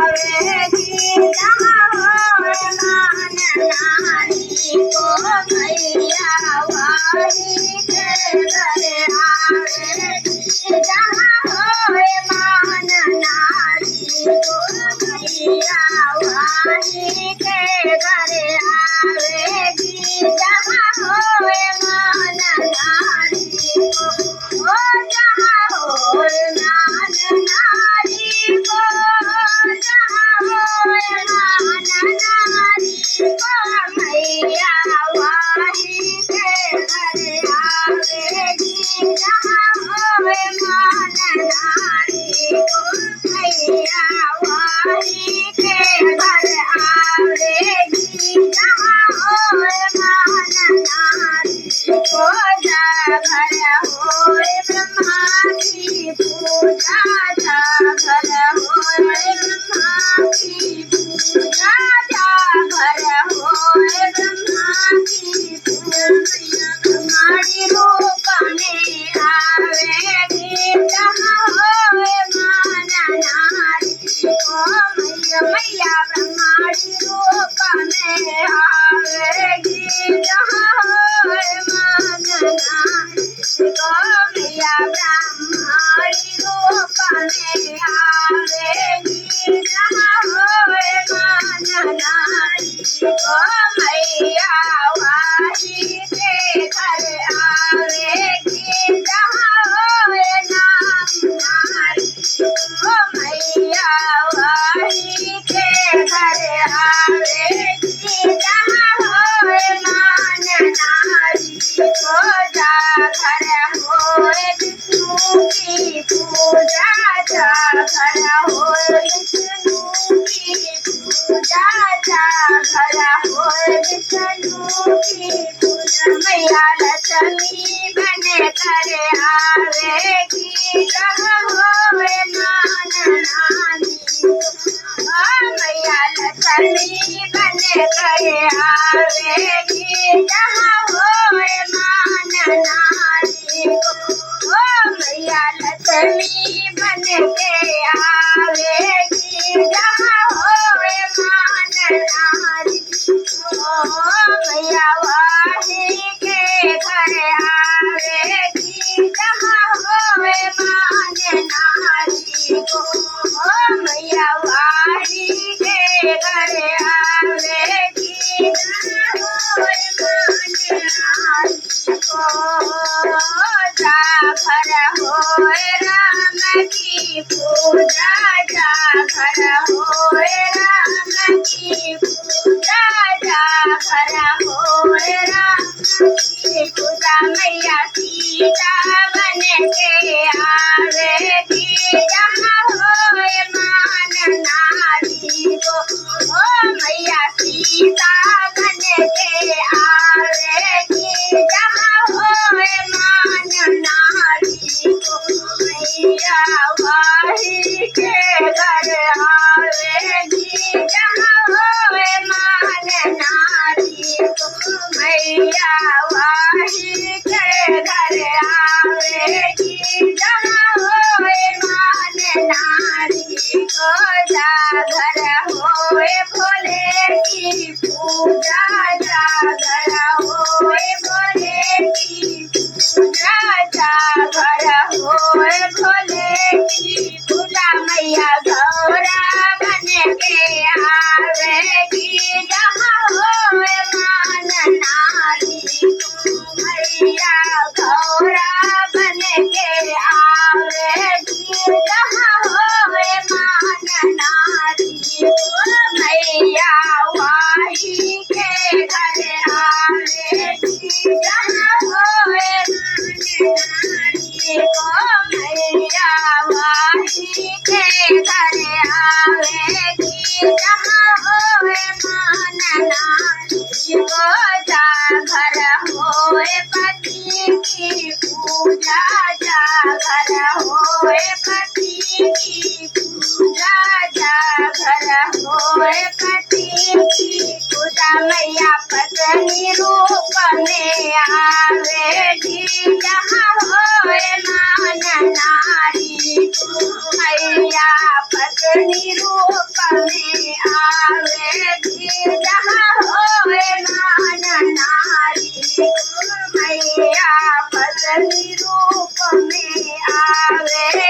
आवेगी जहाँ होए मान नारी को मैया वही के घर आवेगी जहाँ होए मान नारी को मैया वही के घर आवेगी जहाँ होए मान नारी को ओ जहाँ होए मान नारी को जहाँ होए मान नारी को मैया वही के घर आवेगी जहाँ होए मान नारी को मैया वही के घर आवेगी जहाँ होए मान नारी को जा घर होए ब्रह्मा की पूजा जा घर होए ब्रह्मा की पूजा जा घर होए ब्रह्मा की पूजा हमारी रूप में आवेगी जहाँ होए मान नारी को मैया ब्रह्माणी रूप में आवेगी जहाँ होए मान नारी को मैया ब्रह्माणी रूप में आवेगी जहाँ होए मान नारी को मैया वही के घर आवेगी जहाँ होए नाम नारी को मैया वही के घर आवेगी जहाँ होए मान नारी को जा घर होए विष्णु की पूजा जा घर होए विष्णु की पूजा जा घर होए विष्णु की पूजा मैया लक्ष्मी बन कर आवेगी जहाँ होए मान नारी मैया लक्ष्मी बन कर आवेगी जहाँ होए मान नारी को मैया लक्ष्मी बन के आवेगी जहाँ होए मान नारी मैया वही के घर आवेगी जहाँ होए मान नारी को मैया वही के घर आवेगी जहाँ होए मान नारी को जा घर होए राम की पूजा जा घर होए राम की पूजा जा घर होए राम की पूजा मैया सीता बन के आवेगी जहाँ होए मान नारी को मैया सीता बन के आवेगी जहाँ होए मान नारी को मैया वही के घर आवेगी जहाँ होए मान नारी को मैया वही के घर आवेगी जहाँ होए मान नारी को जा घर होए भोले की पूजा जा घर होए भोले की पूजा जा घर होए भोले की पूजा मैया गौरा बन के आवेगी जहाँ होए मान नारी को मैया गौरा बन के आवेगी जहाँ होए मान नारी को मैया वही के घर आवेगी जहाँ होए मान नारी को मैया वही के घर आवेगी जहाँ होए मान नारी को जा घर होए पति की पूजा जा घर होए पति की पूजा जा घर होए पति की पूजा मैया पत्नी रूप में आवेगी जहाँ होए मान नारी को मैया पत्नी रूप આવે